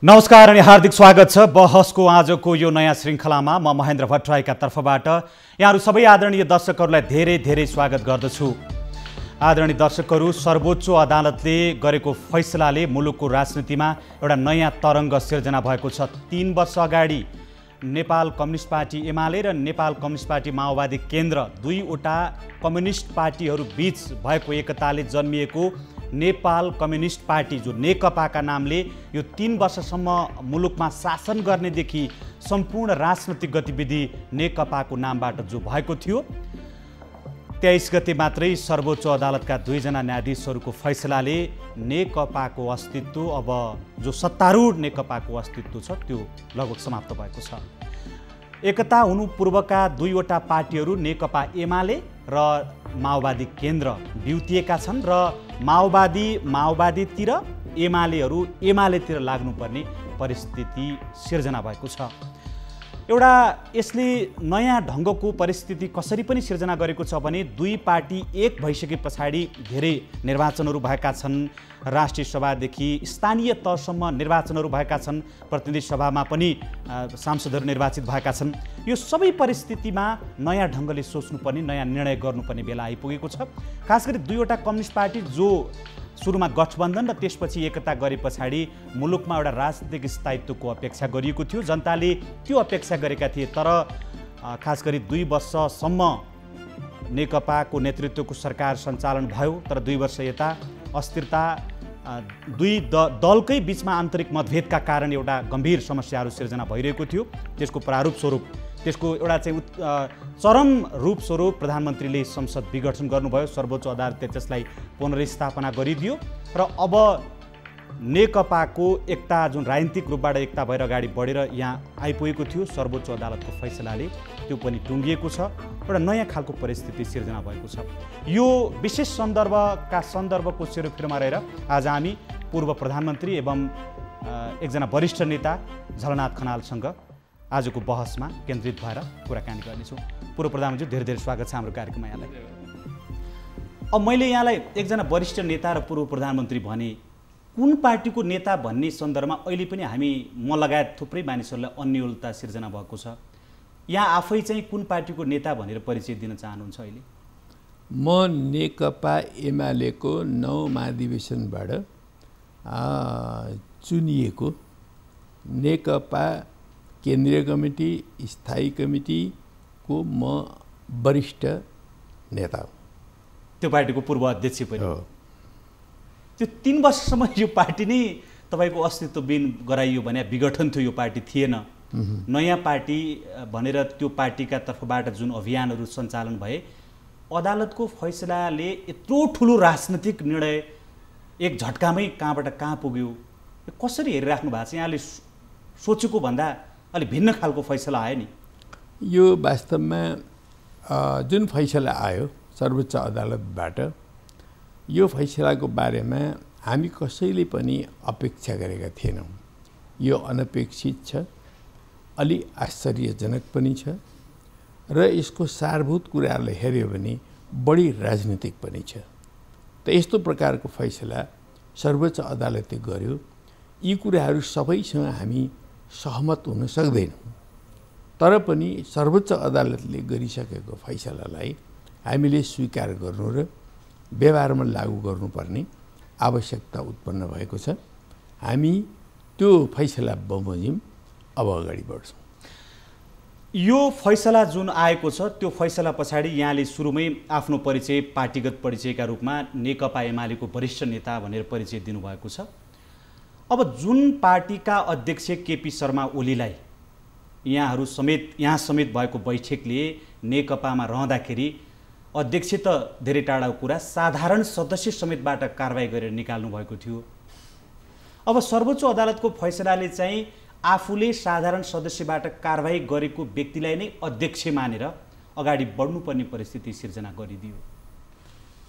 नमस्कार अनि हार्दिक स्वागत छ बहसको आजको यो नयाँ श्रृङ्खलामा। म महेन्द्र भट्टराईका तर्फबाट यहाँहरू सबै आदरणीय दर्शकहरूलाई धेरै धेरै स्वागत गर्दछु। आदरणीय दर्शकहरू, सर्वोच्च अदालतले गरेको फैसलाले मुलुकको राजनीतिमा एउटा नयाँ तरङ्ग सिर्जना भएको छ। 3 वर्ष अगाडि नेपाल कम्युनिस्ट पार्टी एमाले र नेपाल कम्युनिस्ट पार्टी माओवादी केन्द्र दुईवटा कम्युनिस्ट पार्टीहरू बीच भएको एकताले जन्मिएको नेपाल कम्युनिस्ट पार्टी, जो नेकपाका नामले यो 3 वर्षसम्म मुलुकमा शासन गर्नेदेखि सम्पूर्ण राजनैतिक गतिविधि नेकपाको नामबाट जो भएको थियो, 23 गते मात्रै सर्वोच्च अदालतका 2 जना न्यायाधीशहरूको फैसलाले नेकपाको अस्तित्व, अब जो सत्तारूढ नेकपाको अस्तित्व छ, त्यो लगभग समाप्त भएको छ। एकता हुनु पूर्वका दुईवटा पार्टीहरू नेकपा एमाले र माओवादी केन्द्र बिउतिएका छन् र माओवादीतिर, एमालेतिर लाग्नुपर्ने परिस्थिति सिर्जना भएको छ। एउटा यसले नयाँ ढङ्गको परिस्थिति कसरी पनि सिर्जना गरेको छ भने, दुई पार्टी एक भइसके पछाडि धेरै निर्वाचनहरू भएका छन्। राष्ट्रिय सभादेखि स्थानीय तहसम्म निर्वाचनहरू भएका छन्। प्रतिनिधि सभामा पनि सांसदहरू निर्वाचित भएका छन्। यो सबै परिस्थितिमा नयाँ ढङ्गले सोच्नुपर्ने, नयाँ निर्णय गर्नुपर्ने बेला आइपुगेको छ। खास गरी दुईवटा कम्युनिस्ट पार्टी जो सुरुमा गठबन्धन र त्यसपछि एकता गरे पछाडि मुलुकमा एउटा राजनीतिक स्थायित्वको अपेक्षा गरिएको थियो। जनताले त्यो अपेक्षा गरेका थिए। तर खास गरी 2 वर्षसम्म नेकपाको नेतृत्वको सरकार सञ्चालन भयो। तर 2 वर्ष यता अस्थिरता, दुई दलकै बीचमा आन्तरिक मतभेदका कारण एउटा गम्भीर समस्याहरू सिर्जना भइरहेको थियो। त्यसको प्रारूप स्वरूप, त्यसको एउटा चाहिँ चरम रूप स्वरूप प्रधानमन्त्रीले संसद विघटन गर्नुभयो। सर्वोच्च अदालतले त्यसलाई पुनर्स्थापना गरिदियो र अब नेकपाको एकता, जुन राजनीतिक रूपबाट एकता भएर अगाडि बढेर यहाँ आइपुगेको थियो, सर्वोच्च अदालतको फैसलाले त्यो पनि टुङ्गिएको छ। एउटा नयाँ खालको परिस्थिति सिर्जना भएको छ। यो विशेष सन्दर्भको सेरोफेरोमा रहेर आज हामी पूर्व प्रधानमन्त्री एवं एकजना वरिष्ठ नेता झलनाथ खनालसँग आजको बहसमा केन्द्रित भएर कुराकानी गर्नेछौँ। पूर्व प्रधानमन्त्री, धेरै धेरै स्वागत छ हाम्रो कार्यक्रममा यहाँलाई। अब मैले यहाँलाई एकजना वरिष्ठ नेता र पूर्व प्रधानमन्त्री भने, कुन पार्टीको नेता भन्ने सन्दर्भमा अहिले पनि म लगायत थुप्रै मानिसहरूलाई अन्योलता सिर्जना भएको छ। यहाँ आफै चाहिँ कुन पार्टीको नेता भनेर परिचय दिन चाहनुहुन्छ अहिले? म नेकपा एमालेको 9 महाधिवेशनबाट चुनिएको नेकपा केन्द्रीय कमिटी, स्थायी कमिटीको म वरिष्ठ नेता हो। त्यो पार्टीको पूर्व अध्यक्ष पनि हो। त्यो 3 वर्षसम्म यो पार्टी नै तपाईँको अस्तित्वविहीन गराइयो भने, विघटन थियो, यो पार्टी थिएन। नयाँ पार्टी भनेर त्यो पार्टीका तर्फबाट जुन अभियानहरू सञ्चालन भए, अदालतको फैसलाले यत्रो ठुलो राजनीतिक निर्णय एक झट्कामै कहाँबाट कहाँ पुग्यो, कसरी हेरिराख्नु भएको छ? यहाँले सोचेको भन्दा अलि भिन्न खालको फैसला आयो नि। यो वास्तवमा जुन फैसला आयो सर्वोच्च अदालतबाट, यो फैसलाको बारेमा हामी कसैले पनि अपेक्षा गरेका थिएनौँ। यो अनपेक्षित छ, अलि आश्चर्यजनक पनि छ र यसको सारभूत कुराहरूलाई हेऱ्यो भने बढी राजनीतिक पनि छ। त यस्तो प्रकारको फैसला सर्वोच्च अदालतले गर्यो। यी कुराहरू सबैसँग हामी सहमत हुन सक्दैनौँ, तर पनि सर्वोच्च अदालतले गरिसकेको फैसलालाई हामीले स्वीकार गर्नु र व्यवहारमा लागू गर्नुपर्ने आवश्यकता उत्पन्न भएको छ। हामी त्यो फैसला बमोजिम अब अगाडि बढ्छौँ। यो फैसला जुन आएको छ, त्यो फैसला पछाडि यहाँले सुरुमै आफ्नो परिचय, पार्टीगत परिचयका रूपमा नेकपा एमालेको वरिष्ठ नेता भनेर परिचय दिनुभएको छ। अब जुन पार्टीका अध्यक्ष केपी शर्मा ओलीलाई यहाँ समेत भएको बैठकले नेकपामा रहँदाखेरि अध्यक्ष त धेरै टाढाको कुरा, साधारण सदस्य समेतबाट कारबाही गरेर निकाल्नु भएको थियो। अब सर्वोच्च अदालतको फैसलाले चाहिँ आफूले साधारण सदस्यबाट कारबाही गरेको व्यक्तिलाई नै अध्यक्ष मानेर अगाडि बढ्नुपर्ने परिस्थिति सिर्जना गरिदियो।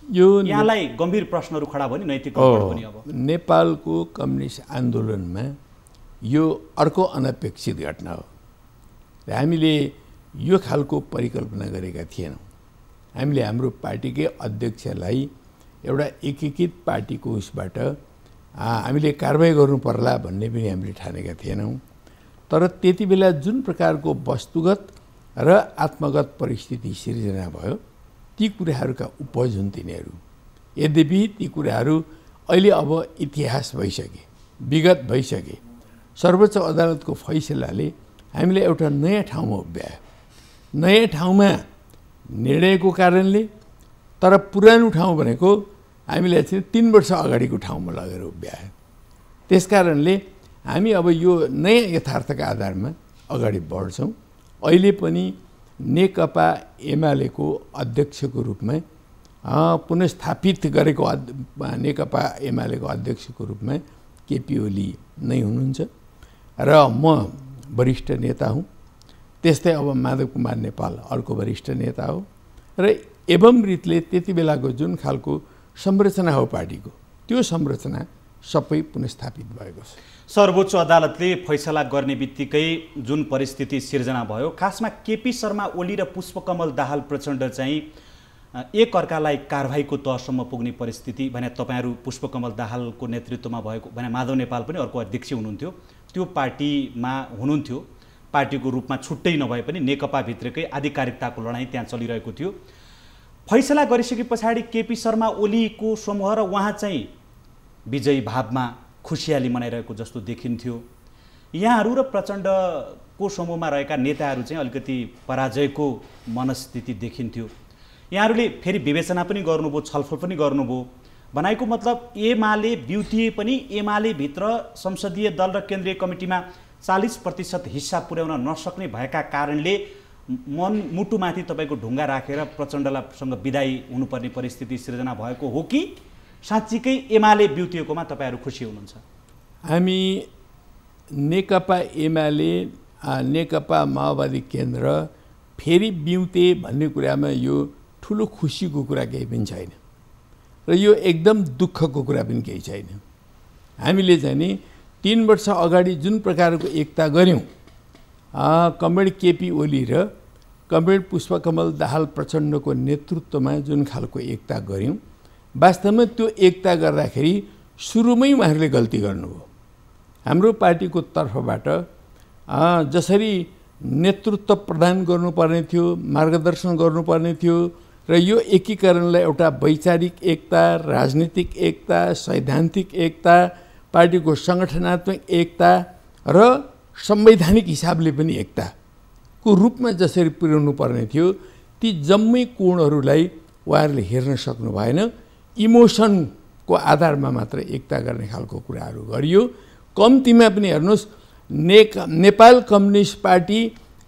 यो यहाँलाई गम्भीर प्रश्नहरू खडा भयो नि, नैतिक पनि। अब नेपालको कम्युनिस्ट आन्दोलनमा यो अर्को अनपेक्षित घटना हो। हामीले यो खालको परिकल्पना गरेका थिएनौँ। हामीले हाम्रो पार्टीकै अध्यक्षलाई एउटा एकीकृत पार्टीको उसबाट हामीले कारबाही गर्नु पर्ला भन्ने पनि हामीले ठानेका थिएनौँ। तर त्यति बेला जुन प्रकारको वस्तुगत र आत्मगत परिस्थिति सिर्जना भयो ती कुराहरूका उपज हुन् तिनीहरू। यद्यपि ती कुराहरू अहिले अब इतिहास भइसके, विगत भइसके। सर्वोच्च अदालतको फैसलाले हामीलाई एउटा नयाँ ठाउँमा उभ्यायो। नयाँ ठाउँमा निर्णयको कारणले, तर पुरानो ठाउँ भनेको हामीलाई चाहिँ 3 वर्ष अगाडिको ठाउँमा लगेर उभ्यायो। त्यसकारणले हामी अब यो नयाँ यथार्थका आधारमा अगाडि बढ्छौँ। अहिले पनि नेकपा एमालेको अध्यक्षको रूपमा पुनस्थापित गरेको नेकपा एमालेको अध्यक्षको रूपमा केपी ओली नै हुनुहुन्छ र म वरिष्ठ नेता हुँ। त्यस्तै अब माधव कुमार नेपाल अर्को वरिष्ठ नेता हो र एवं रीतले त्यति बेलाको जुन खालको संरचना हो पार्टीको त्यो संरचना सबै पुनस्थापित भएको छ। सर्वोच्च अदालतले फैसला गर्ने बित्तिकै जुन परिस्थिति सिर्जना भयो, खासमा केपी शर्मा ओली र पुष्पकमल दाहाल प्रचण्ड चाहिँ एक अर्कालाई कारबाहीको तहसम्म पुग्ने परिस्थिति भने तपाईहरू पुष्पकमल दाहालको नेतृत्वमा भएको भने माधव नेपाल पनि अर्को अध्यक्ष हुनुहुन्थ्यो, त्यो पार्टीमा हुनुहुन्थ्यो। पार्टीको रूपमा छुट्टै नभए पनि नेकपा भित्रकै आधिकारिकताको लडाईँ त्यहाँ चलिरहेको थियो। फैसला गरिसके पछाडि केपी शर्मा ओलीको समूह र उहाँ चाहिँ विजयी भावमा खुसियाली मनाइरहेको जस्तो देखिन्थ्यो। यहाँहरू र प्रचण्डको समूहमा रहेका नेताहरू चाहिँ अलिकति पराजयको मनस्थिति देखिन्थ्यो। यहाँहरूले फेरि विवेचना पनि गर्नुभयो, छलफल पनि गर्नुभयो। भनाइको मतलब एमाले बिउतिए पनि एमाले भित्र संसदीय दल र केन्द्रीय कमिटीमा 40% हिस्सा पुर्याउन नसक्ने भएका कारणले मुटुमाथि तपाईँको ढुङ्गा राखेर प्रचण्डसँग विदाई हुनुपर्ने परिस्थिति सिर्जना भएको हो कि साँच्चीकै एमाले बिउतिएकोमा तपाईँहरू खुसी हुनुहुन्छ? हामी नेकपा एमाले नेकपा माओवादी केन्द्र फेरि बिउते भन्ने कुरामा यो ठुलो खुसीको कुरा केही पनि छैन र यो एकदम दुःखको कुरा पनि केही छैन। हामीले चाहिँ नि 3 वर्ष अगाडि जुन प्रकारको एकता गऱ्यौँ, कमरेड केपी ओली र कमरेड पुष्पकमल दाहाल प्रचण्डको नेतृत्वमा जुन खालको एकता गऱ्यौँ, वास्तवमा त्यो एकता गर्दाखेरि सुरुमै उहाँहरूले गल्ती गर्नुभयो। हाम्रो पार्टीको तर्फबाट जसरी नेतृत्व प्रदान गर्नुपर्ने थियो, मार्गदर्शन गर्नुपर्ने थियो र यो एकीकरणलाई एउटा वैचारिक एकता, राजनीतिक एकता, सैद्धान्तिक एकता, पार्टीको सङ्गठनात्मक एकता र संवैधानिक हिसाबले पनि एकताको रूपमा जसरी पुर्याउनु पर्ने थियो, ती जम्मै कोणहरूलाई उहाँहरूले हेर्न सक्नु भएन। इमोसनको आधारमा मात्र एकता गर्ने खालको कुराहरू गरियो। कम्तीमा पनि हेर्नुहोस्, नेपाल कम्युनिस्ट पार्टी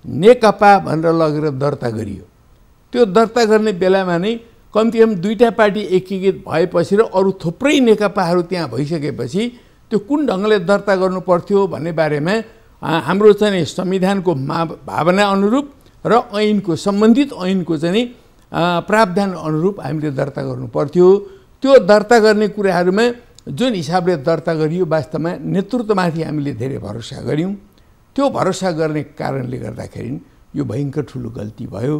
नेकपा भनेर लगेर दर्ता गरियो। त्यो दर्ता गर्ने बेलामा नै कम्तीमा 2टा पार्टी एकीकृत भएपछि र अरू थुप्रै नेकपाहरू त्यहाँ भइसकेपछि त्यो कुन ढङ्गले दर्ता गर्नु पर्थ्यो भन्ने बारेमा हाम्रो चाहिँ संविधानको भावना अनुरूप र ऐनको सम्बन्धित ऐनको चाहिँ प्रावधान अनुरूप हामीले दर्ता गर्नु पर्थ्यो। त्यो दर्ता गर्ने कुराहरूमा जुन हिसाबले दर्ता गरियो, वास्तवमा नेतृत्वमाथि हामीले धेरै भरोसा गऱ्यौँ। त्यो भरोसा गर्ने कारणले गर्दाखेरि यो भयङ्कर ठुलो गल्ती भयो।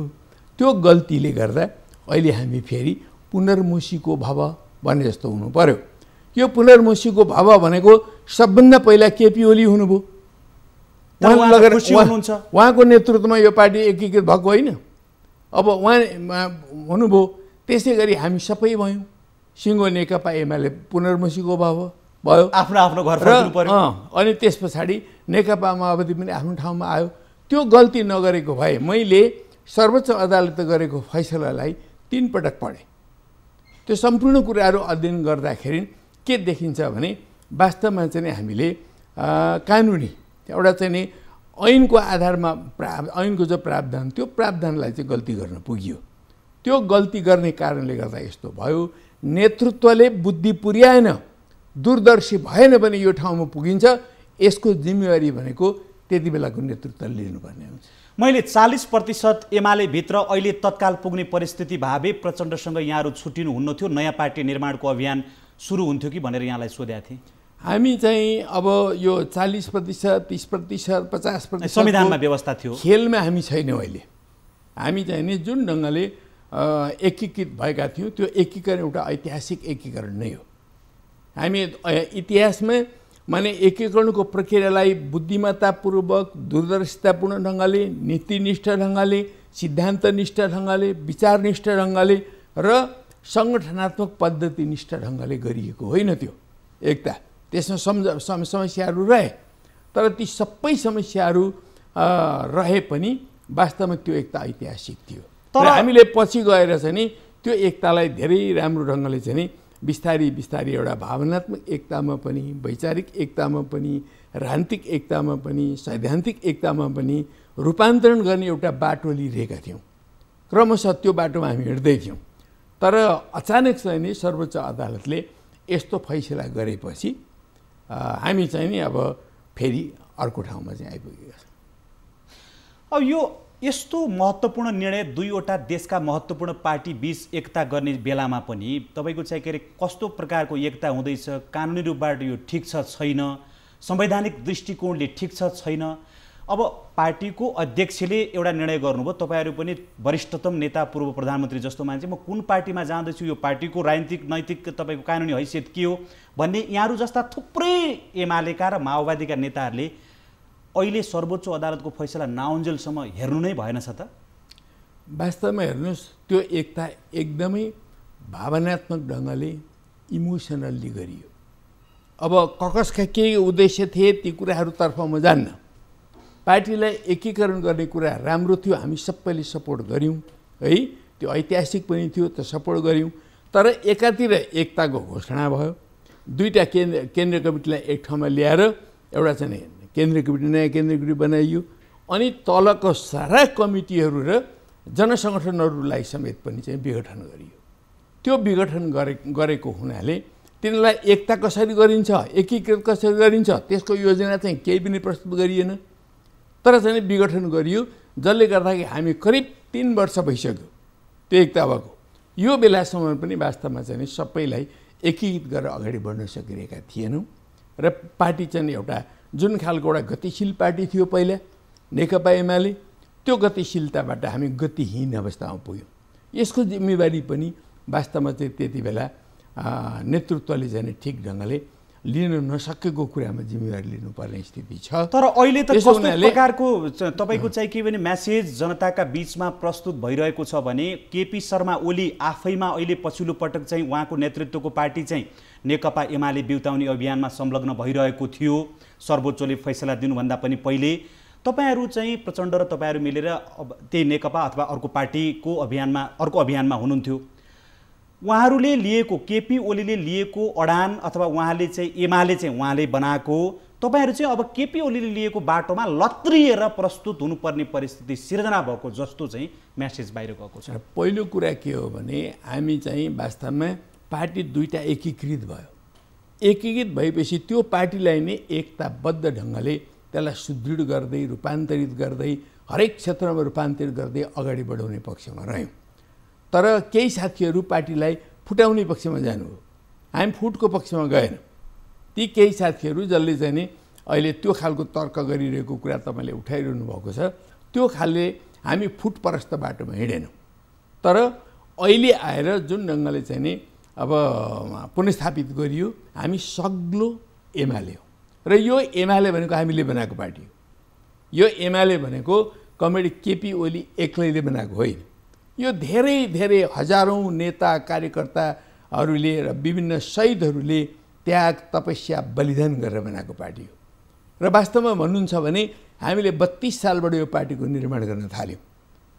त्यो गल्तीले गर्दा अहिले हामी फेरि पुनर्मुसीको भव भने जस्तो हुनु पर्यो। यो पुनर्मुसीको भव भनेको सबभन्दा पहिला केपी ओली हुनुभयो। उहाँको नेतृत्वमा यो पार्टी एकीकृत भएको होइन। अब उहाँ हुनुभयो, त्यसै गरी हामी सबै भयौँ। सिङ्गो नेकपा एमाले पुनर्मुसीको भव भयो, आफ्नो आफ्नो घर फर्किनु पर्यो। अनि त्यस पछाडि नेकपा माओवादी पनि आफ्नो ठाउँमा आयो। त्यो गल्ती नगरेको भए मैले सर्वोच्च अदालतले गरेको फैसलालाई 3 पटक पढेँ। त्यो सम्पूर्ण कुराहरू अध्ययन गर्दाखेरि के देखिन्छ भने वास्तवमा चाहिँ हामीले कानुनी एउटा चाहिँ नि ऐनको आधारमा ऐनको जो प्रावधान, त्यो प्रावधानलाई चाहिँ गल्ती गर्न पुग्यो। त्यो गल्ती गर्ने कारणले गर्दा यस्तो भयो। नेतृत्वले बुद्धि पुर्याएन, दूरदर्शी भएन भने यो ठाउँमा पुगिन्छ। यसको जिम्मेवारी भनेको त्यति बेलाको नेतृत्वले लिनुपर्ने हुन्छ। मैले 40% एमाले भित्र अहिले तत्काल पुग्ने परिस्थिति भावे प्रचण्डसँग यहाँहरू छुट्टिनु हुन्न थियो, नयाँ पार्टी निर्माणको अभियान सुरु हुन्थ्यो कि भनेर यहाँलाई सोधेका थिएँ। हामी चाहिँ अब यो 40%, 30%, 50% संविधानमा व्यवस्था थियो, खेलमा हामी छैनौँ अहिले। हामी चाहिँ नि जुन ढङ्गले एकीकृत भएका थियौँ, त्यो एकीकरण एउटा ऐतिहासिक एकीकरण नै हो। हामी इतिहासमा माने एकीकरणको प्रक्रियालाई बुद्धिमत्तापूर्वक दूरदर्शितापूर्ण ढङ्गले, नीतिनिष्ठ ढङ्गले, सिद्धान्तनिष्ठ ढङ्गले, विचारनिष्ठ ढङ्गले र सङ्गठनात्मक पद्धतिनिष्ठ ढङ्गले गरिएको होइन त्यो एकता। त्यसमा समस्याहरू रहे, तर ती सबै समस्याहरू रहे पनि वास्तवमा त्यो एकता ऐतिहासिक थियो। तर हामीले पछि गएर चाहिँ नि त्यो एकतालाई धेरै राम्रो ढङ्गले चाहिँ नि बिस्तारी बिस्तारी एउटा भावनात्मक एकतामा पनि, वैचारिक एकतामा पनि, राजनीतिक एकतामा पनि, सैद्धान्तिक एकतामा पनि रूपान्तरण गर्ने एउटा बाटो लिइरहेका थियौँ। क्रमशः त्यो बाटोमा हामी हिँड्दै थियौँ। तर अचानक चाहिँ नि सर्वोच्च अदालतले यस्तो फैसला गरेपछि हामी चाहिँ नि अब फेरि अर्को ठाउँमा चाहिँ आइपुगेका छौँ। अब यो यस्तो महत्त्वपूर्ण निर्णय दुईवटा देशका महत्त्वपूर्ण पार्टी बीच एकता गर्ने बेलामा पनि तपाईँको चाहिँ के अरे कस्तो प्रकारको एकता हुँदैछ, कानुनी रूपबाट यो ठिक छ छैन, संवैधानिक दृष्टिकोणले ठिक छ छैन। अब पार्टीको अध्यक्षले एउटा निर्णय गर्नुभयो, तपाईँहरू पनि वरिष्ठतम नेता पूर्व प्रधानमन्त्री जस्तो मान्छे, म कुन पार्टीमा जाँदैछु, यो पार्टीको राजनीतिक नैतिक तपाईँको कानुनी हैसियत के हो भन्ने यहाँहरू जस्ता थुप्रै एमालेका र माओवादीका नेताहरूले अहिले सर्वोच्च अदालतको फैसला नआउन्जेलसम्म हेर्नु नै भएन छ त? वास्तवमा हेर्नुहोस्, त्यो एकता एकदमै भावनात्मक ढङ्गले इमोसनल्ली गरियो। अब कसका के उद्देश्य थिए ती कुराहरूतर्फ म जान्न। पार्टीलाई एकीकरण गर्ने कुरा राम्रो थियो, हामी सबैले सपोर्ट गऱ्यौँ है, त्यो ऐतिहासिक पनि थियो, त सपोर्ट गऱ्यौँ। तर एकातिर एकताको घोषणा भयो, दुईटा केन्द्रीय कमिटीलाई एक ठाउँमा ल्याएर एउटा चाहिँ केन्द्रीय कमिटी, नयाँ केन्द्रीय कमिटी बनाइयो, अनि तलको सारा कमिटीहरू र जनसङ्गठनहरूलाई समेत पनि चाहिँ विघटन गरियो। त्यो विघटन गरेको हुनाले तिनीलाई एकता कसरी गरिन्छ, एकीकृत कसरी गरिन्छ त्यसको योजना चाहिँ केही पनि प्रस्तुत गरिएन। तर चाहिँ विघटन गरियो, जसले गर्दाखेरि हामी करिब 3 वर्ष भइसक्यो त्यो एकता भएको। यो बेलासम्म पनि वास्तवमा चाहिँ सबैलाई एकीकृत गरेर अगाडि बढ्न सकिरहेका थिएनौँ। र पार्टी चाहिँ एउटा जुन खालको एउटा गतिशील पार्टी थियो पहिला नेकपा एमाले, त्यो गतिशीलताबाट हामी गतिहीन अवस्थामा पुग्यौँ। यसको जिम्मेवारी पनि वास्तवमा चाहिँ त्यति बेला नेतृत्वले चाहिँ ठिक ढङ्गले लिन नसकेको कुरामा जिम्मेवारी लिनुपर्ने स्थिति छ। तर अहिले त कस्तो प्रकारको तपाईँको चाहिँ के भने म्यासेज जनताका बीचमा प्रस्तुत भइरहेको छ भने केपी शर्मा ओली आफैमा अहिले पछिल्लो पटक चाहिँ उहाँको नेतृत्वको पार्टी चाहिँ नेकपा एमाले बिउताउने अभियानमा संलग्न भइरहेको थियो सर्वोच्चले फैसला दिनुभन्दा पनि पहिले। तपाईँहरू चाहिँ प्रचण्ड र तपाईँहरू मिलेर अब त्यही नेकपा अथवा अर्को पार्टीको अर्को अभियानमा हुनुहुन्थ्यो। उहाँहरूले लिएको, केपी ओलीले लिएको अडान अथवा उहाँले चाहिँ एमाले चाहिँ उहाँले बनाएको, तपाईँहरू चाहिँ अब केपी ओलीले लिएको बाटोमा लत्रिएर प्रस्तुत हुनुपर्ने परिस्थिति सिर्जना भएको जस्तो चाहिँ म्यासेज बाहिर गएको छ। पहिलो कुरा के हो भने हामी चाहिँ वास्तवमा पार्टी दुईटा एकीकृत भयो। एकीकृत भएपछि त्यो पार्टीलाई नै एकताबद्ध ढङ्गले त्यसलाई सुदृढ गर्दै, रूपान्तरित गर्दै, हरेक क्षेत्रमा रूपान्तरित गर्दै अगाडि बढाउने पक्षमा रह्यौँ। तर केही साथीहरू पार्टीलाई फुटाउने पक्षमा जानुभयो, हामी फुटको पक्षमा गएन। ती केही साथीहरू जसले चाहिँ नि अहिले त्यो खालको तर्क गरिरहेको कुरा तपाईँले उठाइरहनु भएको छ, त्यो खालले हामी फुटपरस्त बाटोमा हिँडेनौँ। तर अहिले आएर जुन ढङ्गले चाहिँ नि अब पुनस्थापित गरियो, हामी सग्लो एमाले हो र यो एमाले भनेको हामीले बनाएको पार्टी हो। यो एमाले भनेको कमरेड केपी ओली एक्लैले बनाएको होइन। यो धेरै धेरै हजारौँ नेता कार्यकर्ताहरूले र विभिन्न शहीदहरूले त्याग, तपस्या, बलिदान गरेर बनाएको पार्टी हो। र वास्तवमा भन्नुहुन्छ भने हामीले 32 सालबाट यो पार्टीको निर्माण गर्न थाल्यौँ।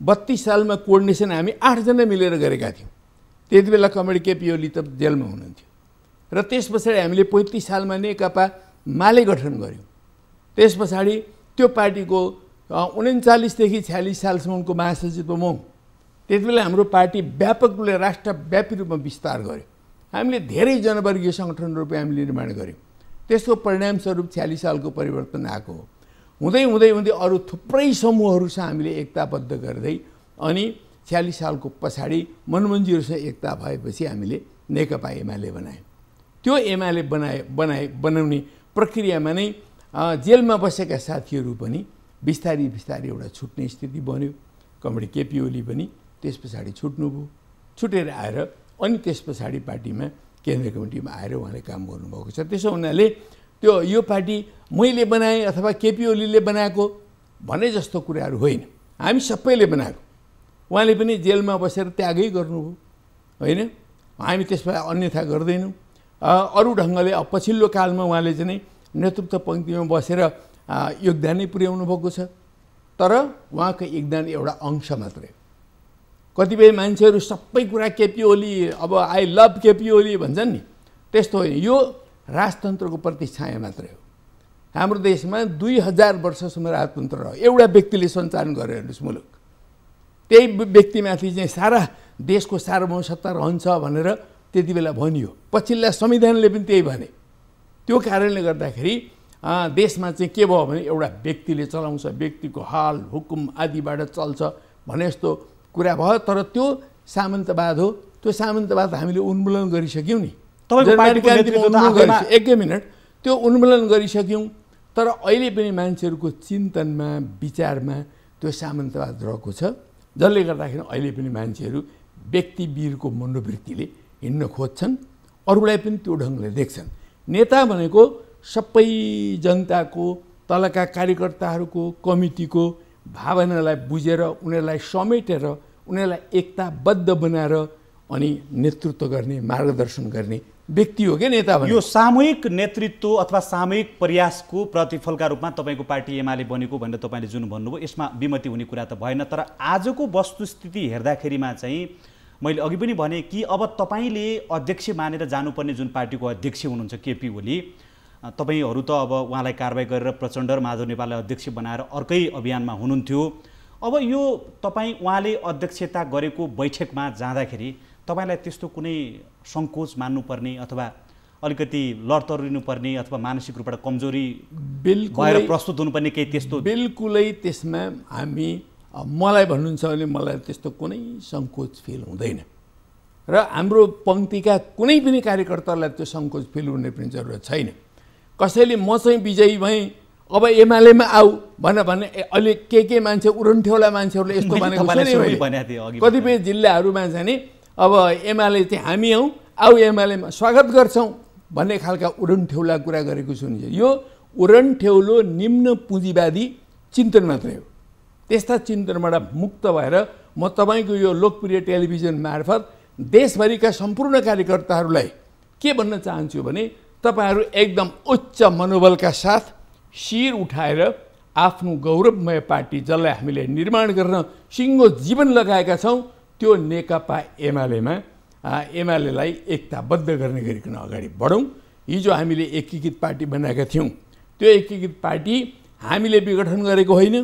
32 सालमा कोर्डिनेसन हामी 8 जना मिलेर गरेका थियौँ। त्यति बेला कमरेड केपी ओली त जेलमा हुनुहुन्थ्यो। र त्यस पछाडि हामीले 35 सालमा नेकपा माले गठन गऱ्यौँ। त्यस पछाडि त्यो पार्टीको 39 देखि 46 सालसम्मको महासचिव म। त्यति बेला हाम्रो पार्टी व्यापक रूपले राष्ट्रव्यापी रूपमा विस्तार गर्यो। हामीले धेरै जनवर्गीय सङ्गठनहरू पनि हामीले निर्माण गऱ्यौँ। त्यसको परिणामस्वरूप 46 सालको परिवर्तन आएको हो। हुँदै हुँदै हुँदै अरू थुप्रै समूहहरूसँग हामीले एकताबद्ध गर्दै अनि 46 सालको पछाडि मनमन्जीहरूसँग एकता भएपछि हामीले नेकपा एमाले बनायौँ। त्यो एमाले बनाउने प्रक्रियामा नै जेलमा बसेका साथीहरू पनि बिस्तारी बिस्तारी एउटा छुट्ने स्थिति बन्यो। कमरेड केपी ओली पनि त्यस पछाडि छुट्नुभयो। छुटेर आएर अनि त्यस पछाडि पार्टीमा केन्द्रीय कमिटीमा आएर उहाँले काम गर्नुभएको छ। त्यसो हुनाले त्यो यो पार्टी मैले बनाएँ अथवा केपी ओलीले बनाएको भने जस्तो कुराहरू होइन, हामी सबैले बनाएको। उहाँले पनि जेलमा बसेर त्यागै गर्नुभयो होइन, हामी त्यसलाई अन्यथा गर्दैनौँ। अरू ढङ्गले पछिल्लो कालमा उहाँले चाहिँ नेतृत्व पङ्क्तिमा बसेर योगदानै पुर्याउनु भएको छ, तर उहाँको योगदान एउटा अंश मात्रै हो। कतिपय मान्छेहरू सबै कुरा केपी ओली, अब आई लभ केपी ओली भन्छन् नि, त्यस्तो होइन। यो राजतन्त्रको प्रतिछाया मात्रै हो। हाम्रो देशमा 2000 वर्षसम्म राजतन्त्र रह्यो, एउटा व्यक्तिले सञ्चालन गरेर हेर्नुहोस् मुलुक, त्यही व्यक्तिमाथि चाहिँ सारा देशको सार्वभौमसत्ता रहन्छ भनेर त्यति बेला भनियो। पछिल्ला संविधानले पनि त्यही भने। त्यो कारणले गर्दाखेरि देशमा चाहिँ के भयो भने एउटा व्यक्तिले चलाउँछ, व्यक्तिको हाल हुकुम आदिबाट चल्छ भने जस्तो कुरा भयो। तर त्यो सामन्तवाद हो। त्यो सामन्तवाद हामीले उन्मूलन गरिसक्यौँ नि, एकै मिनट, त्यो उन्मूलन गरिसक्यौँ। तर अहिले पनि मान्छेहरूको चिन्तनमा विचारमा त्यो सामन्तवाद रहेको छ, जसले गर्दाखेरि अहिले पनि मान्छेहरू व्यक्तिवीरको मनोवृत्तिले हिँड्न खोज्छन्, अरूलाई पनि त्यो ढङ्गले देख्छन्। नेता भनेको सबै जनताको, तलका कार्यकर्ताहरूको, कमिटीको भावनालाई बुझेर उनीहरूलाई समेटेर उनीहरूलाई एकताबद्ध बनाएर अनि नेतृत्व गर्ने, मार्गदर्शन गर्ने व्यक्ति हो क्या नेता भने। यो सामूहिक नेतृत्व अथवा सामूहिक प्रयासको प्रतिफलका रूपमा तपाईँको पार्टी एमाले बनेको भनेर तपाईँले जुन भन्नुभयो, यसमा विमति हुने कुरा त भएन। तर आजको वस्तुस्थिति हेर्दाखेरिमा चाहिँ मैले अघि पनि भने कि अब तपाईँले अध्यक्ष मानेर जानुपर्ने जुन पार्टीको अध्यक्ष हुनुहुन्छ केपी ओली, तपाईँहरू त अब उहाँलाई कारबाही गरेर प्रचण्ड र माधव नेपाललाई अध्यक्ष बनाएर अर्कै अभियानमा हुनुहुन्थ्यो। अब यो तपाईँ उहाँले अध्यक्षता गरेको बैठकमा जाँदाखेरि तपाईँलाई त्यस्तो कुनै सङ्कोच मान्नुपर्ने अथवा अलिकति लडतरिनुपर्ने अथवा मानसिक रूपबाट कमजोरी भएर प्रस्तुत हुनुपर्ने केही त्यस्तो? बिल्कुलै त्यसमा हामी, मलाई भन्नुहुन्छ भने मलाई त्यस्तो कुनै सङ्कोच फिल हुँदैन र हाम्रो पङ्क्तिका कुनै पनि कार्यकर्तालाई त्यो सङ्कोच फिल हुने पनि जरुरत छैन। कसैले म चाहिँ विजयी भएँ अब एमालेमा आऊ भने अहिले के मान्छे उरन्ठेउला मान्छेहरूले यस्तो भनेको कतिपय जिल्लाहरूमा चाहिँ अब एमाले चाहिँ हामी आऊ एमालेमा स्वागत गर्छौँ भन्ने खालका उरन्ठेउला कुरा गरेको सुनिन्छ। यो उरन्ठेउलो निम्न पुँजीवादी चिन्तन मात्रै हो। त्यस्ता चिन्तनबाट मुक्त भएर म तपाईँको यो लोकप्रिय टेलिभिजन मार्फत देशभरिका सम्पूर्ण कार्यकर्ताहरूलाई के भन्न चाहन्छु भने तपाईँहरू एकदम उच्च मनोबलका साथ शिर उठाएर आफ्नो गौरवमय पार्टी जसलाई हामीले निर्माण गर्न सिङ्गो जीवन लगाएका छौँ त्यो नेकपा एमालेलाई एकताबद्ध गर्ने गरिकन अगाडि बढौँ। हिजो हामीले एकीकृत पार्टी बनाएका थियौँ, त्यो एकीकृत पार्टी हामीले विघटन गरेको होइन,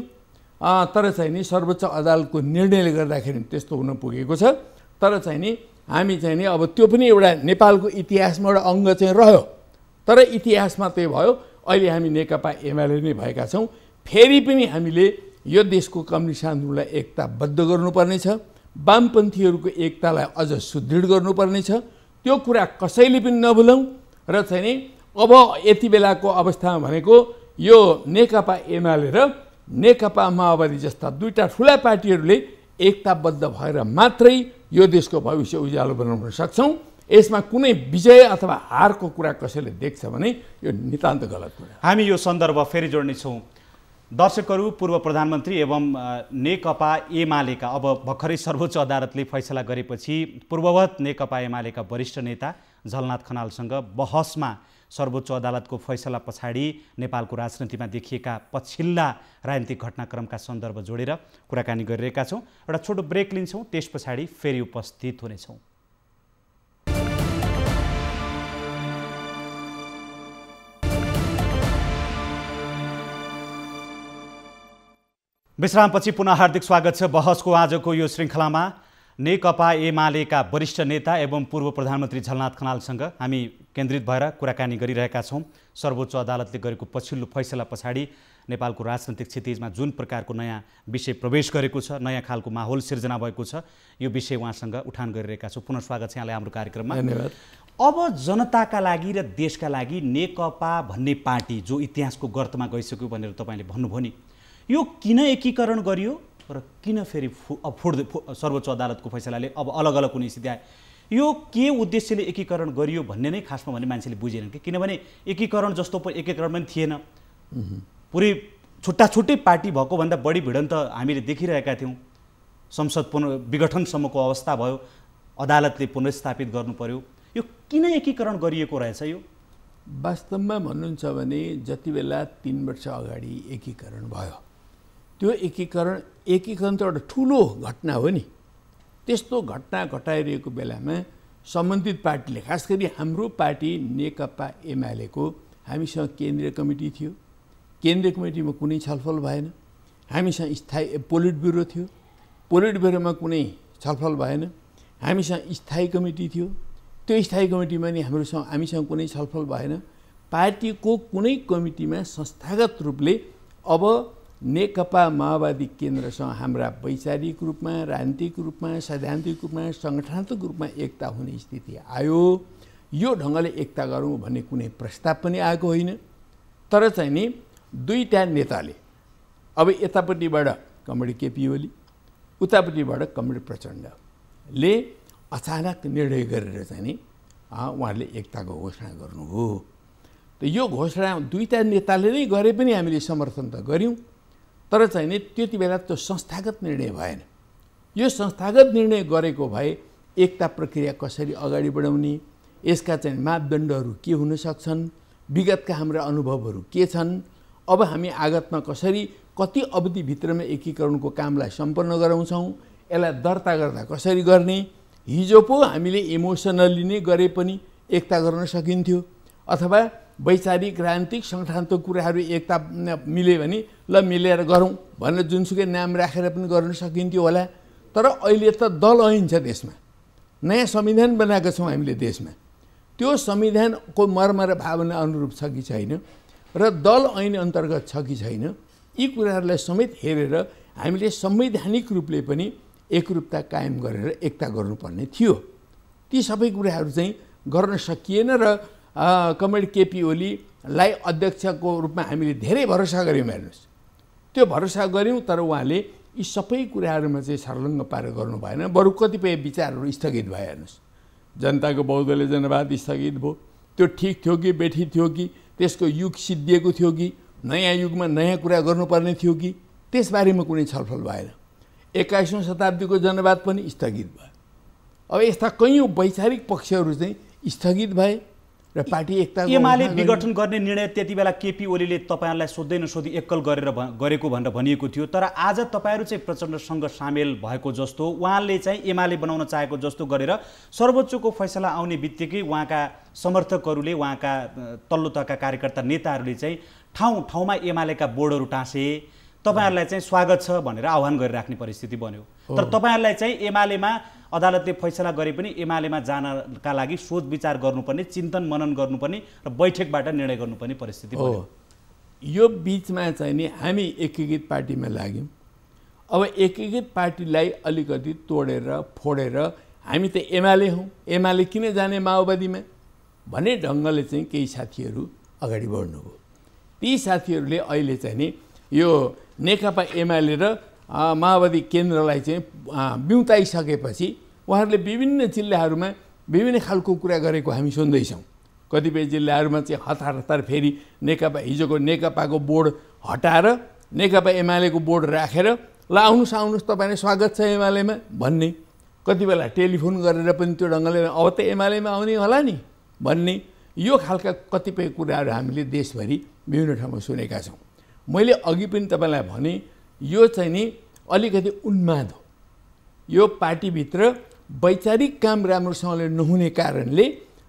तर चाहिँ नि सर्वोच्च अदालतको निर्णयले गर्दाखेरि त्यस्तो हुन पुगेको छ। तर चाहिँ नि हामी चाहिँ नि अब त्यो पनि एउटा नेपालको इतिहासमा एउटा अङ्ग चाहिँ रह्यो, तर इतिहासमा त्यही भयो। अहिले हामी नेकपा एमाले नै भएका छौँ। फेरि पनि हामीले यो देशको कम्युनिस्ट आन्दोलनलाई एकताबद्ध गर्नुपर्ने छ, वामपन्थीहरूको एकतालाई अझ सुदृढ गर्नुपर्ने छ। त्यो कुरा कसैले पनि नभुलौँ र चाहिँ नि अब यति बेलाको अवस्थामा भनेको यो नेकपा एमाले र नेकपा माओवादी जस्ता दुईटा ठुला पार्टीहरूले एकताबद्ध भएर मात्रै यो देशको भविष्य उज्यालो बनाउन सक्छौँ। यसमा कुनै विजय अथवा हारको कुरा कसैले देख्छ भने यो नितान्त गलत कुरा। हामी यो सन्दर्भ फेरि जोड्नेछौँ। दर्शकहरू, पूर्व प्रधानमन्त्री एवं नेकपा एमालेका अब भर्खरै सर्वोच्च अदालतले फैसला गरेपछि पूर्ववत नेकपा एमालेका वरिष्ठ नेता झलनाथ खनालसँग बहसमा सर्वोच्च अदालतको फैसला पछाडि नेपालको राजनीतिमा देखिएका पछिल्ला राजनीतिक घटनाक्रमका सन्दर्भ जोडेर कुराकानी गरिरहेका छौँ। एउटा छोटो ब्रेक लिन्छौँ, त्यस पछाडि फेरि उपस्थित हुनेछौँ। विश्रामपछि पुनः हार्दिक स्वागत छ। बहसको आजको यो श्रृङ्खलामा नेकपा एमालेका वरिष्ठ नेता एवं पूर्व प्रधानमन्त्री झलनाथ खनालसँग हामी केन्द्रित भएर कुराकानी गरिरहेका छौँ। सर्वोच्च अदालतले गरेको पछिल्लो फैसला पछाडि नेपालको राजनीतिक क्षितिजमा जुन प्रकारको नयाँ विषय प्रवेश गरेको छ, नयाँ खालको माहौल सिर्जना भएको छ, यो विषय उहाँसँग उठान गरिरहेका छौँ। पुनः स्वागत छ यहाँलाई हाम्रो कार्यक्रममा। धन्यवाद। अब जनताका लागि र देशका लागि नेकपा भन्ने पार्टी जो इतिहासको गर्तमा गइसक्यो भनेर तपाईँले भन्नुभयो नि, यो किन एकीकरण गरियो र किन फेरि सर्वोच्च अदालतको फैसलाले अब अलग अलग हुने स्थिति आयो? यो के उद्देश्यले एकीकरण गरियो भन्ने नै खासमा भने मान्छेले बुझेनन् कि, किनभने एकीकरण जस्तो एकीकरण पनि थिएन। पुरै छुट्टा छुट्टै पार्टी भएको भन्दा बढी भिडन्त हामीले देखिरहेका थियौँ। संसद विघटनसम्मको अवस्था भयो, अदालतले पुनर्स्थापित गर्नु पर्यो। यो किन एकीकरण गरिएको रहेछ? यो वास्तवमा भन्नुहुन्छ भने जति बेला 3 वर्ष अगाडि एकीकरण भयो, त्यो एकीकरण त एउटा ठुलो घटना हो नि। त्यस्तो घटना घटाइरहेको बेलामा सम्बन्धित पार्टीले, खास गरी हाम्रो पार्टी नेकपा एमालेको हामीसँग केन्द्रीय कमिटी थियो। केन्द्रीय कमिटीमा कुनै छलफल भएन। हामीसँग स्थायी पोलिट ब्युरो थियो। पोलिट ब्युरोमा कुनै छलफल भएन। हामीसँग स्थायी कमिटी थियो। त्यो स्थायी कमिटीमा नि हामीसँग कुनै छलफल भएन। पार्टीको कुनै कमिटीमा संस्थागत रूपले अब नेकपा माओवादी केन्द्रसँग हाम्रा वैचारिक रूपमा, राजनीतिक रूपमा, सैद्धान्तिक रूपमा, सङ्गठनात्मक रूपमा एकता हुने स्थिति आयो। यो ढङ्गले एकता गरौँ भन्ने कुनै प्रस्ताव पनि आएको होइन। तर चाहिँ नि दुईटा नेताले, अब यतापट्टिबाट कमरेड केपी ओली, उतापट्टिबाट कमरेड प्रचण्डले अचानक निर्णय गरेर चाहिँ नि उहाँहरूले एकताको घोषणा गर्नुभयो। त यो घोषणा दुईटा नेताले नै गरे पनि हामीले समर्थन त गऱ्यौँ। तर चाहिँ नि त्यति बेला त्यो संस्थागत निर्णय भएन। यो संस्थागत निर्णय गरेको भए एकता प्रक्रिया कसरी अगाडि बढाउने, यसका चाहिँ मापदण्डहरू के हुन सक्छन्, विगतका हाम्रा अनुभवहरू के छन्, अब हामी आगतमा कसरी कति अवधिभित्रमा एकीकरणको कामलाई सम्पन्न गराउँछौँ, यसलाई दर्ता गर्दा कसरी गर्ने। हिजो पो हामीले इमोसनली नै गरे पनि एकता गर्न सकिन्थ्यो, अथवा वैचारिक राजनीतिक सङ्गठनको कुराहरू एकता मिल्यो भने ल मिलेर गरौँ भनेर जुनसुकै नाम राखेर पनि गर्न सकिन्थ्यो होला। तर अहिले त दल ऐन छ देशमा, नयाँ संविधान बनाएको छौँ हामीले देशमा। त्यो संविधानको मर्म र भावना अनुरूप छ कि छैन र दल ऐन अन्तर्गत छ कि छैन, यी कुराहरूलाई समेत हेरेर हामीले संवैधानिक रूपले पनि एकरूपता कायम गरेर एकता गर्नुपर्ने थियो। ती सबै कुराहरू चाहिँ गर्न सकिएन र कमरेड केपी ओलीलाई अध्यक्षको रूपमा हामीले धेरै भरोसा गऱ्यौँ। हेर्नुहोस्, त्यो भरोसा गऱ्यौँ, तर उहाँले यी सबै कुराहरूमा चाहिँ सर्लङ्ग पारेर गर्नु भएन। बरु कतिपय विचारहरू स्थगित भयो। हेर्नुहोस्, जनताको बहुदलीय जनवाद स्थगित भयो। त्यो ठिक थियो कि बेठी थियो कि, त्यसको युग सिद्धिएको थियो कि, नयाँ युगमा नयाँ कुरा गर्नुपर्ने थियो कि, त्यसबारेमा कुनै छलफल भएन। 21औं शताब्दीको जनवाद पनि स्थगित भयो। अब यस्ता कैयौँ वैचारिक पक्षहरू चाहिँ स्थगित भए र पार्टी एकता एमाले विघटन गर्ने निर्णय त्यति बेला केपी ओलीले तपाईँहरूलाई सोध्दै नसोधी एक्कल गरेको भनेर भनिएको थियो। तर आज तपाईँहरू चाहिँ प्रचण्डसँग सामेल भएको जस्तो, उहाँले चाहिँ एमाले बनाउन चाहेको जस्तो गरेर सर्वोच्चको फैसला आउने बित्तिकै उहाँका समर्थकहरूले, उहाँका तल्लो तहका कार्यकर्ता नेताहरूले चाहिँ ठाउँ ठाउँमा एमालेका बोर्डहरू टाँसे, तपाईँहरूलाई चाहिँ स्वागत छ भनेर आह्वान गरिराख्ने परिस्थिति बन्यो। तर तपाईँहरूलाई चाहिँ एमालेमा अदालतले फैसला गरे पनि एमालेमा जानका लागि सोच विचार गर्नुपर्ने, चिन्तन मनन गर्नुपर्ने र बैठकबाट निर्णय गर्नुपर्ने परिस्थिति बन्यो। यो बिचमा चाहिँ नि हामी एकीकृत पार्टीमा लाग्यौँ। अब एकीकृत पार्टीलाई अलिकति तोडेर फोडेर हामी त एमाले हौँ, एमाले किन जाने माओवादीमा भन्ने ढङ्गले चाहिँ केही साथीहरू अगाडि बढ्नुभयो। ती साथीहरूले अहिले चाहिँ नि यो नेकपा एमाले र माओवादी केन्द्रलाई चाहिँ बिउताइसकेपछि उहाँहरूले विभिन्न जिल्लाहरूमा विभिन्न खालको कुरा गरेको हामी सुन्दैछौँ। कतिपय जिल्लाहरूमा चाहिँ हतार हतार फेरि हिजोको नेकपाको बोर्ड हटाएर नेकपा एमालेको बोर्ड राखेर ल आउनुहोस् तपाईँले स्वागत छ एमालेमा भन्ने, कति बेला टेलिफोन गरेर पनि त्यो ढङ्गले अब त एमालेमा आउने होला नि भन्ने, यो खालका कतिपय कुराहरू हामीले देशभरि विभिन्न ठाउँमा सुनेका छौँ। मैले अघि पनि तपाईँलाई भने यो चाहिँ नि अलिकति उन्माद हो। यो पार्टीभित्र वैचारिक काम राम्रोसँगले नहुने कारणले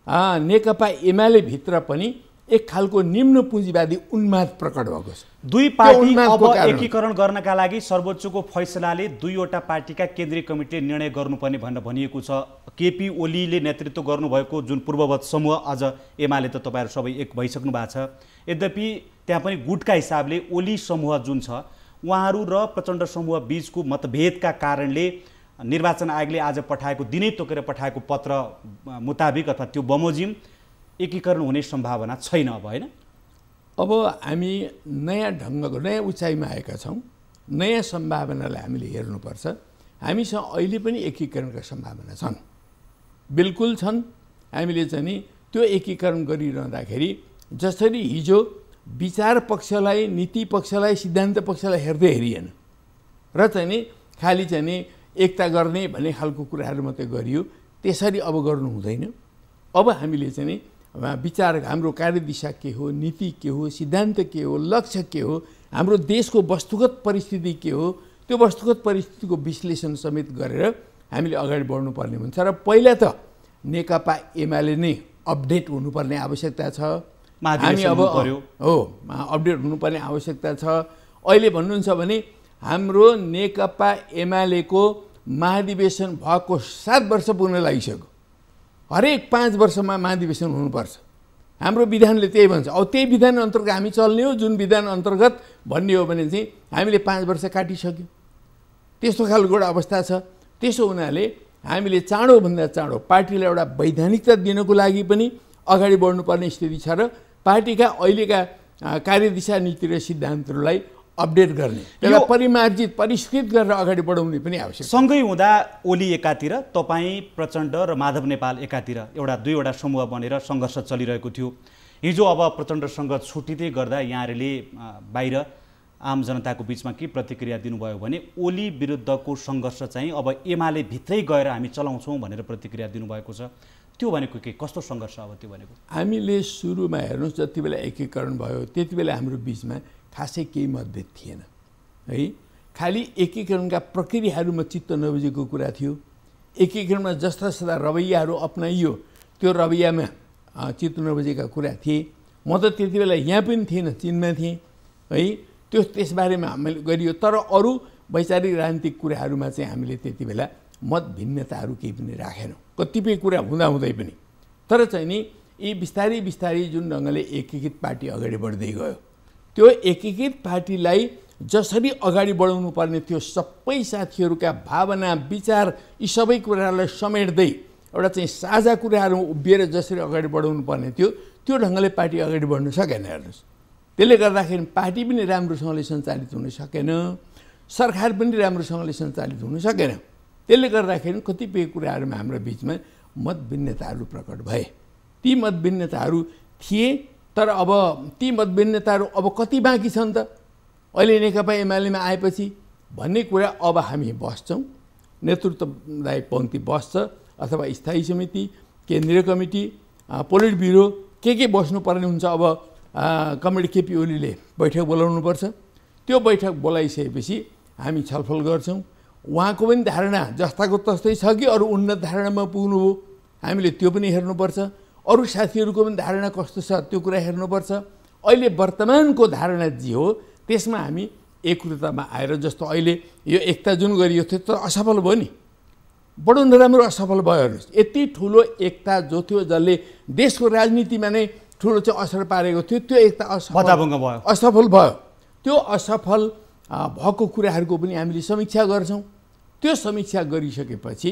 नेकपा एमाले भित्र पनि एक खालको निम्न पुँजीवादी उन्माद प्रकट भएको छ। दुई पार्टी अब एकीकरण गर्नका लागि सर्वोच्चको फैसलाले दुईवटा पार्टीका केन्द्रीय कमिटीले निर्णय गर्नुपर्ने भनेर भनिएको छ। केपी ओलीले नेतृत्व गर्नुभएको जुन पूर्ववत समूह, आज एमाले त तपाईँहरू सबै एक भइसक्नु भएको छ। यद्यपि त्यहाँ पनि गुटका हिसाबले ओली समूह जुन छ, उहाँहरू र प्रचण्ड समूह बीचको मतभेदका कारणले निर्वाचन आयोगले आज पठाएको, दिनै तोकेर पठाएको पत्र मुताबिक अथवा त्यो बमोजिम एकीकरण हुने सम्भावना छैन अब, होइन? अब हामी नयाँ ढङ्गको नयाँ उचाइमा आएका छौँ। नयाँ सम्भावनालाई हामीले हेर्नुपर्छ। हामीसँग अहिले पनि एकीकरणका सम्भावना छन्। बिल्कुल छन्। हामीले चाहिँ नि त्यो एकीकरण गरिरहँदाखेरि जसरी हिजो विचार पक्षलाई, नीति पक्षलाई, सिद्धान्त पक्षलाई हेर्दै हेरिएन र चाहिँ नि खालि चाहिँ नि एकता गर्ने भन्ने खालको कुराहरू मात्रै गरियो, त्यसरी अब गर्नु हुँदैन। अब हामीले चाहिँ नि विचार, हाम्रो कार्यदिशा के हो, नीति के हो, सिद्धान्त के हो, लक्ष्य के हो, हाम्रो देशको वस्तुगत परिस्थिति के हो, त्यो वस्तुगत परिस्थितिको विश्लेषण समेत गरेर हामीले अगाडि बढ्नुपर्ने हुन्छ। र पहिला त नेकपा एमाले नै अपडेट हुनुपर्ने आवश्यकता छ। हामी अब अपडेट हुनुपर्ने आवश्यकता छ। अहिले भन्नुहुन्छ भने हाम्रो नेकपा एमालेको महाधिवेशन भएको 7 वर्ष पुग्न लागिसक्यो। हरेक 5 वर्षमा महाधिवेशन हुनुपर्छ। हाम्रो विधानले त्यही भन्छ। अब त्यही विधान अन्तर्गत हामी चल्ने हो, जुन विधान अन्तर्गत भन्ने हो भने चाहिँ हामीले 5 वर्ष काटिसक्यो। त्यस्तो खालको एउटा अवस्था छ। त्यसो हुनाले हामीले चाँडोभन्दा चाँडो पार्टीलाई एउटा वैधानिकता दिनको लागि पनि अगाडि बढ्नुपर्ने स्थिति छ र पार्टीका अहिलेका कार्यदिशा, नीति र सिद्धान्तहरूलाई अपडेट गर्ने, त्यसलाई परिमार्जित, परिष्कृत गरेर अगाडि बढाउने पनि आवश्यक। सँगै हुँदा ओली एकातिर, तपाईँ प्रचण्ड र माधव नेपाल एकातिर दुईवटा समूह बनेर सङ्घर्ष चलिरहेको थियो। हिजो अब प्रचण्डसँग छुट्टिँदै गर्दा यहाँहरूले बाहिर आम जनताको बिचमा के प्रतिक्रिया दिनुभयो भने ओली विरुद्धको सङ्घर्ष चाहिँ अब एमाले भित्रै गएर हामी चलाउँछौँ भनेर प्रतिक्रिया दिनुभएको छ। त्यो भनेको के, कस्तो सङ्घर्ष अब त्यो भनेको? हामीले सुरुमा हेर्नुहोस्, जति बेला एकीकरण भयो त्यति बेला हाम्रो बिचमा खासै केही मतभेद थिएन है। खालि एकीकरणका प्रक्रियाहरूमा चित्त नबुझेको कुरा थियो। एकीकरणमा जस्ता सदा रवैयाहरू अपनाइयो, त्यो रवैयामा चित्त नबुझेका कुरा थिए। म त त्यति बेला यहाँ पनि थिएन, चीनमा थिएँ है। त्यसबारेमा हामीले गरियो। तर अरू वैचारिक राजनीतिक कुराहरूमा चाहिँ हामीले त्यति बेला मत भिन्नताहरू केही पनि राखेनौँ, कतिपय कुरा हुँदाहुँदै पनि। तर चाहिँ नि यी बिस्तारै बिस्तारै जुन ढङ्गले एकीकृत पार्टी अगाडि बढ्दै गयो, त्यो एकीकृत पार्टीलाई जसरी अगाडि बढाउनु पर्ने थियो, सबै साथीहरूका भावना, विचार, यी सबै कुराहरूलाई समेट्दै एउटा चाहिँ साझा कुराहरूमा उभिएर जसरी अगाडि बढाउनु पर्ने थियो, त्यो ढङ्गले पार्टी अगाडि बढ्न सकेन। हेर्नुहोस्, त्यसले गर्दाखेरि पार्टी पनि राम्रोसँगले सञ्चालित हुन सकेन, सरकार पनि राम्रोसँगले सञ्चालित हुन सकेन। त्यसले गर्दाखेरि कतिपय कुराहरूमा हाम्रो बिचमा मत भिन्नताहरू प्रकट भए। ती मत भिन्नताहरू थिए, तर अब ती मत भिन्नताहरू अब कति बाँकी छन् त अहिले नेकपा एमालेमा आएपछि भन्ने कुरा अब हामी बस्छौँ। नेतृत्वदायी पङ्क्ति बस्छ, अथवा स्थायी समिति, केन्द्रीय कमिटी, पोलिट ब्युरो के बस्नुपर्ने हुन्छ। अब कमरेड केपी ओलीले बैठक बोलाउनुपर्छ। त्यो बैठक बोलाइसकेपछि हामी छलफल गर्छौँ। उहाँको पनि धारणा जस्ताको तस्तै छ कि अरू उन्नत धारणामा पुग्नु हो, हामीले त्यो पनि हेर्नुपर्छ। अरू साथीहरूको पनि धारणा कस्तो छ त्यो कुरा हेर्नुपर्छ। अहिले वर्तमानको धारणा जे हो त्यसमा हामी एकरूपतामा आएर, जस्तो अहिले यो एकता जुन गरियो थियो त असफल भयो नि, बडो नराम्रो असफल भयो। हेर्नुहोस्, यति ठुलो एकता जो थियो, जसले देशको राजनीतिमा नै ठुलो चाहिँ असर पारेको थियो, त्यो एकता असफल भयो। त्यो असफल भएको कुराहरूको पनि हामीले समीक्षा गर्छौँ। त्यो समीक्षा गरिसकेपछि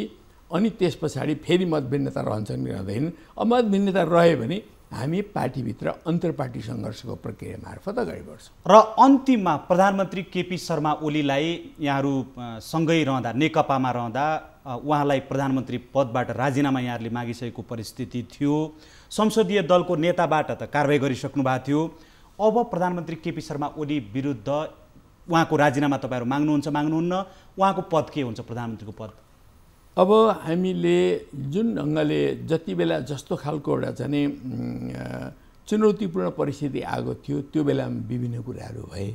अनि त्यस पछाडि फेरि मतभिन्नता रहन्छन् कि रहँदैनन्। अब मतभिन्नता रह्यो भने हामी पार्टीभित्र अन्तर्पार्टी सङ्घर्षको प्रक्रिया मार्फत अगाडि बढ्छौँ। र अन्तिममा प्रधानमन्त्री केपी शर्मा ओलीलाई यहाँहरू सँगै रहँदा, नेकपामा रहँदा उहाँलाई प्रधानमन्त्री पदबाट राजीनामा यहाँहरूले मागिसकेको परिस्थिति थियो। संसदीय दलको नेताबाट त कारवाही गरिसक्नु भएको थियो। अब प्रधानमन्त्री केपी शर्मा ओली विरुद्ध उहाँको राजीनामा तपाईँहरू माग्नुहुन्छ, माग्नुहुन्न? उहाँको पद के हुन्छ, प्रधानमन्त्रीको पद? अब हामीले जुन ढङ्गले जति बेला जस्तो खालको एउटा चाहिँ चुनौतीपूर्ण परिस्थिति आएको थियो, त्यो बेलामा विभिन्न कुराहरू भए।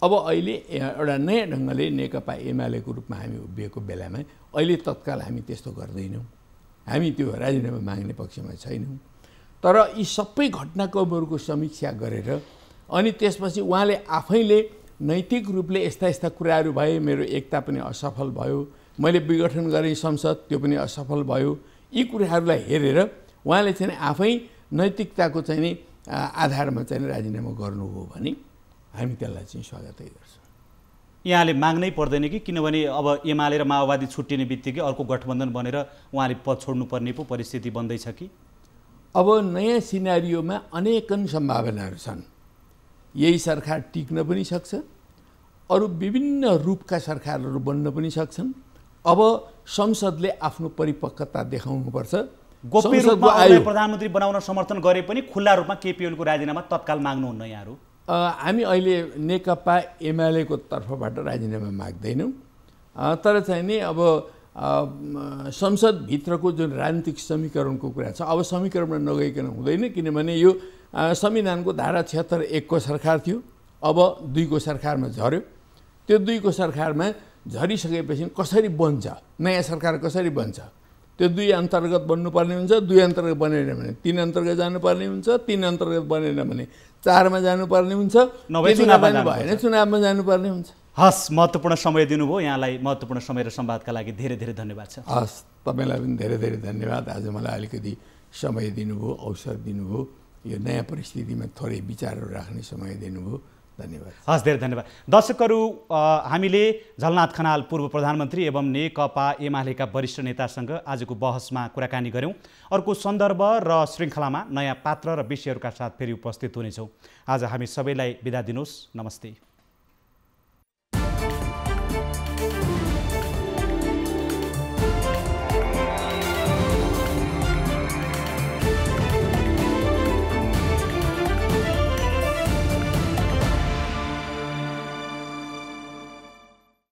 अब अहिले एउटा नयाँ ढङ्गले नेकपा एमालेको रूपमा हामी उभिएको बेलामा अहिले तत्काल हामी त्यस्तो गर्दैनौँ। हामी त्यो राजीनामा माग्ने पक्षमा छैनौँ। तर यी सबै घटनाक्रमहरूको समीक्षा गरेर अनि त्यसपछि उहाँले आफैले नैतिक रूपले यस्ता यस्ता कुराहरू भए, मेरो एकता पनि असफल भयो, मैले विघटन गरेँ संसद, त्यो पनि असफल भयो, यी कुराहरूलाई हेरेर उहाँले चाहिँ आफै नैतिकताको चाहिँ नि आधारमा चाहिँ राजीनामा गर्नुभयो भने हामी त्यसलाई चाहिँ स्वागतै गर्छौँ। यहाँले माग्नै पर्दैन कि? किनभने अब एमाले र माओवादी छुट्टिने बित्तिकै अर्को गठबन्धन बनेर उहाँले पद छोड्नुपर्ने पो परिस्थिति बन्दैछ कि? अब नयाँ सिनारियोमा अनेकन सम्भावनाहरू छन्। यही सरकार टिक्न पनि सक्छ, अरू विभिन्न रूपका सरकारहरू बन्न पनि सक्छन्, अब संसदले आफ्नो परिपक्वता देखाउनुपर्छ। गोप्य रूपमा उहाँलाई प्रधानमन्त्री बनाउन समर्थन गरे पनि खुल्ला रूपमा केपी ओलीको राजीनामा तत्काल माग्नुहुन्न यहाँहरू? हामी अहिले नेकपा एमालेको तर्फबाट राजीनामा माग्दैनौँ, तर चाहिँ नि अब संसदभित्रको जुन राजनीतिक समीकरणको कुरा छ, अब समीकरणमा नगइकन हुँदैन, किनभने यो संविधानको धारा 76(1) को सरकार थियो, अब 2 को सरकारमा झऱ्यो। त्यो 2 को सरकारमा झरिसकेपछि कसरी बन्छ, नयाँ सरकार कसरी बन्छ, त्यो 2 अन्तर्गत बन्नुपर्ने हुन्छ, 2 अन्तर्गत बनेन भने 3 अन्तर्गत जानुपर्ने हुन्छ, 3 अन्तर्गत बनेन भने 4 मा जानुपर्ने हुन्छ, भएन चुनावमा जानुपर्ने हुन्छ। हस्, महत्त्वपूर्ण समय दिनुभयो, यहाँलाई महत्त्वपूर्ण समय र संवादका लागि धेरै धेरै धन्यवाद छ। हस्, तपाईँलाई पनि धेरै धेरै धन्यवाद। आज मलाई अलिकति समय दिनुभयो, अवसर दिनुभयो, यो नयाँ परिस्थितिमा थोरै विचारहरू राख्ने समय दिनुभयो, धन्यवाद। हस्, धेरै धन्यवाद। दर्शकहरू, हामीले झलनाथ खनाल पूर्व प्रधानमन्त्री एवं नेकपा एमालेका वरिष्ठ नेतासँग आजको बहसमा कुराकानी गऱ्यौँ। अर्को सन्दर्भ र श्रृङ्खलामा नयाँ पात्र र विषयहरूका साथ फेरि उपस्थित हुनेछौँ। आज हामी सबैलाई बिदा दिनुहोस्। नमस्ते।